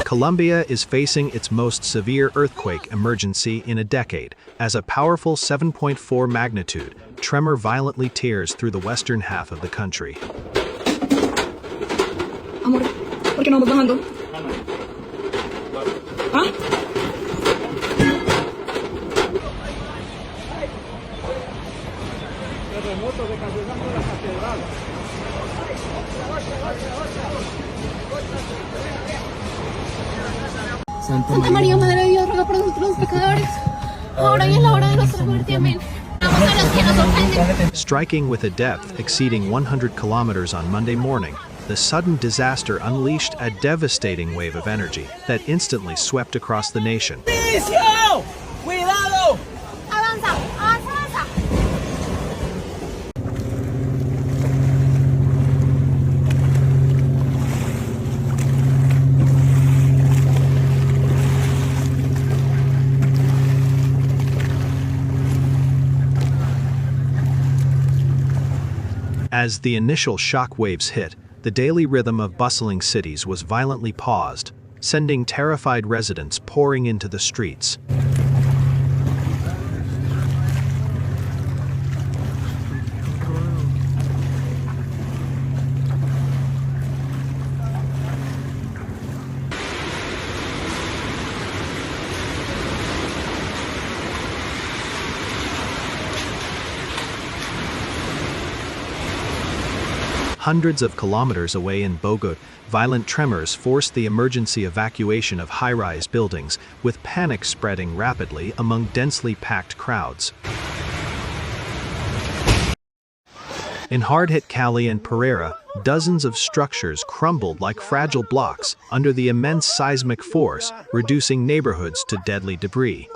Colombia is facing its most severe earthquake emergency in a decade, as a powerful 7.4 magnitude tremor violently tears through the western half of the country. Amor, ¿por qué no vamos bajando? ¿Ah? Terremoto de la catedral. Santa María, Madre de Dios, ruega por nosotros los pecadores, ahora y en la hora de nuestra muerte. Amén. Striking with a depth exceeding 100 kilometers on Monday morning, the sudden disaster unleashed a devastating wave of energy that instantly swept across the nation. ¡Cuidado! ¡Avanza! ¡Avanza! As the initial shock waves hit, the daily rhythm of bustling cities was violently paused, sending terrified residents pouring into the streets. Hundreds of kilometers away in Bogotá, violent tremors forced the emergency evacuation of high-rise buildings, with panic spreading rapidly among densely packed crowds. In hard-hit Cali and Pereira, dozens of structures crumbled like fragile blocks under the immense seismic force, reducing neighborhoods to deadly debris.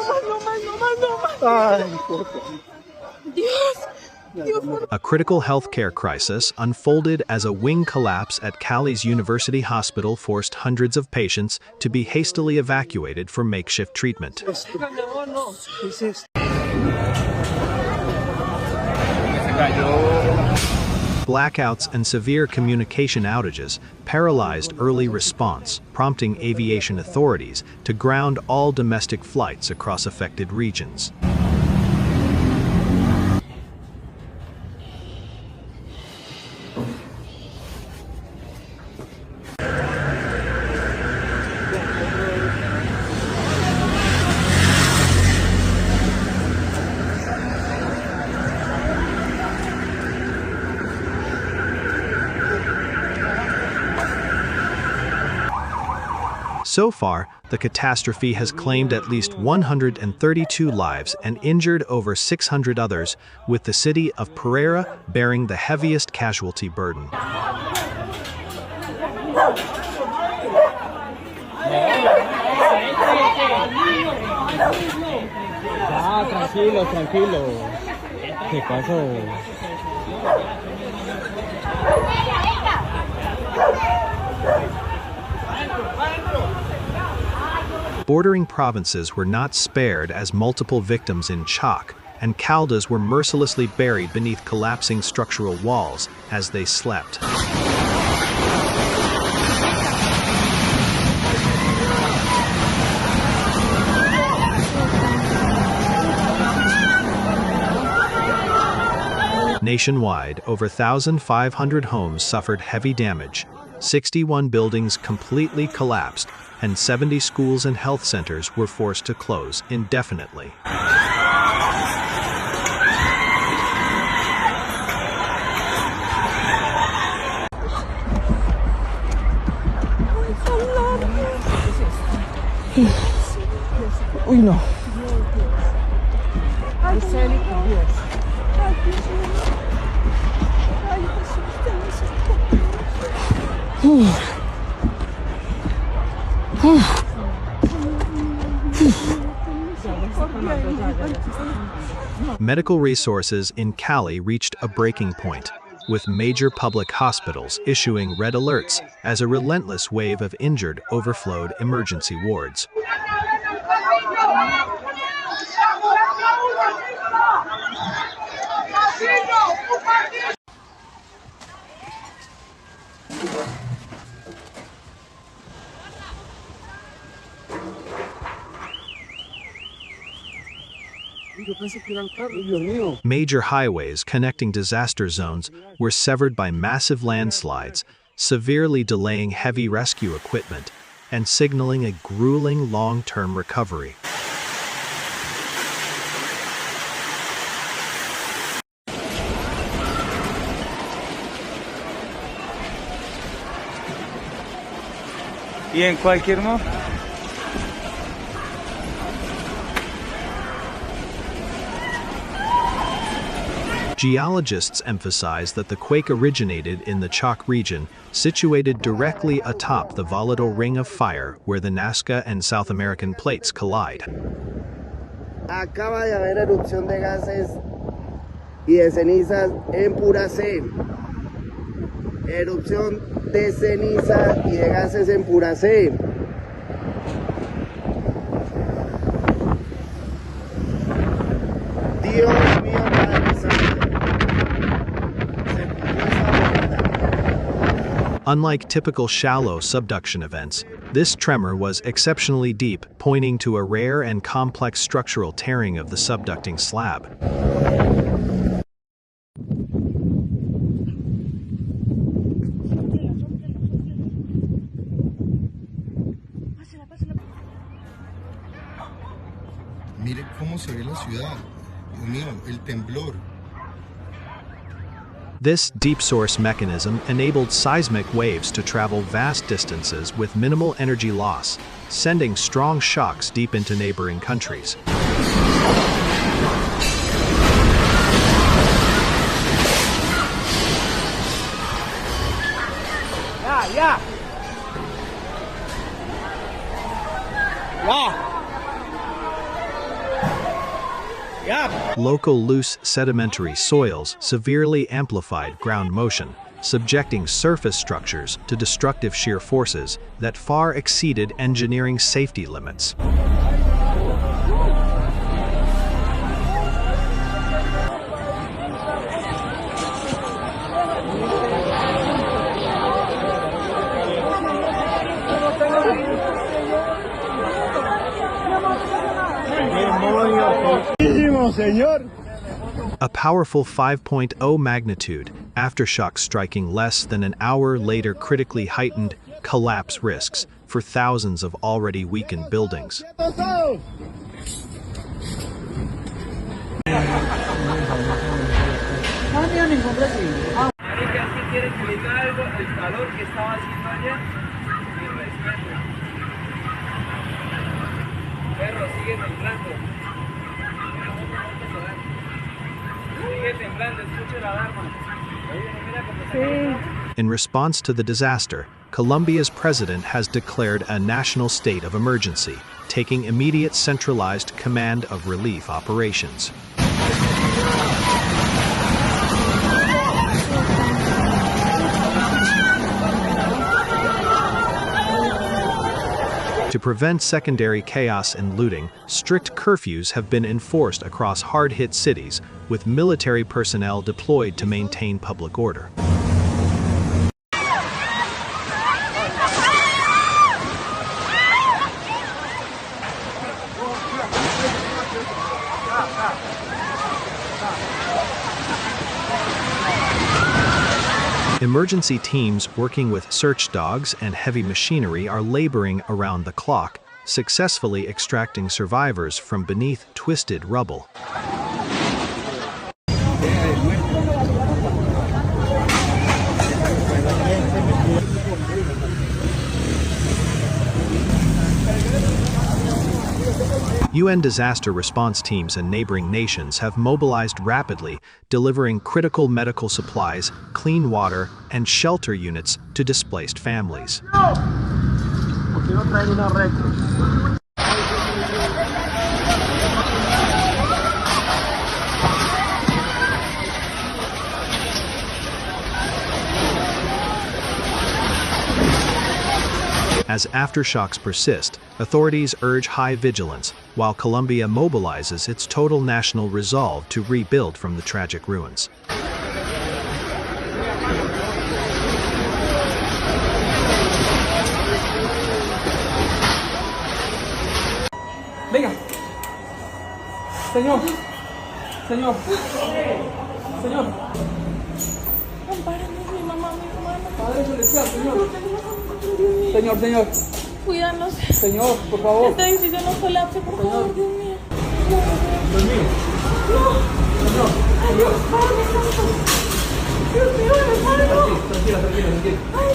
A critical healthcare crisis unfolded as a wing collapse at Cali's University Hospital forced hundreds of patients to be hastily evacuated for makeshift treatment. Blackouts and severe communication outages paralyzed early response, prompting aviation authorities to ground all domestic flights across affected regions. So far, the catastrophe has claimed at least 132 lives and injured over 600 others, with the city of Pereira bearing the heaviest casualty burden. Tranquilo. ¿Qué pasó? Bordering provinces were not spared as multiple victims in Chalk and Caldas were mercilessly buried beneath collapsing structural walls as they slept. Nationwide, over 1,500 homes suffered heavy damage, 61 buildings completely collapsed, and 70 schools and health centers were forced to close indefinitely. Uy, no. Medical resources in Cali reached a breaking point, with major public hospitals issuing red alerts as a relentless wave of injured overflowed emergency wards. yo pensé que era el carro, Dios mío. Major highways connecting disaster zones were severed by massive landslides, severely delaying heavy rescue equipment and signaling a grueling long-term recovery. Y en cualquier momento. Geologists emphasize that the quake originated in the Chalk region, situated directly atop the volatile ring of fire where the Nazca and South American plates collide. Acaba de haber erupción de gases y de cenizas en pura C. Erupción de ceniza y de gases en pura C. Dios mío, Padre Santo. Unlike typical shallow subduction events, this tremor was exceptionally deep, pointing to a rare and complex structural tearing of the subducting slab. Mire cómo se ve la ciudad. Dios mío, el temblor. This deep source mechanism enabled seismic waves to travel vast distances with minimal energy loss, sending strong shocks deep into neighboring countries. Local loose sedimentary soils severely amplified ground motion, subjecting surface structures to destructive shear forces that far exceeded engineering safety limits. A powerful 5.0 magnitude, aftershock striking less than an hour later critically heightened collapse risks for thousands of already weakened buildings. In response to the disaster, Colombia's president has declared a national state of emergency, taking immediate centralized command of relief operations. To prevent secondary chaos and looting, strict curfews have been enforced across hard-hit cities, with military personnel deployed to maintain public order. Emergency teams working with search dogs and heavy machinery are laboring around the clock, successfully extracting survivors from beneath twisted rubble. UN disaster response teams and neighboring nations have mobilized rapidly, delivering critical medical supplies, clean water, and shelter units to displaced families. As aftershocks persist, authorities urge high vigilance, while Colombia mobilizes its total national resolve to rebuild from the tragic ruins. Venga, señor. Señor. Señor. Ampáranos, mi mamá, mi hermana. Padre celestial, Señor. Dios mío. Señor, Señor. Cuídanos. Señor, por favor. Este edificio no colapse, por favor, Dios mío. Dios mío. No. Señor. Ay, Dios, Padre Santo. Dios mío, me salvo. Tranquila, tranquila, tranquila. Ay,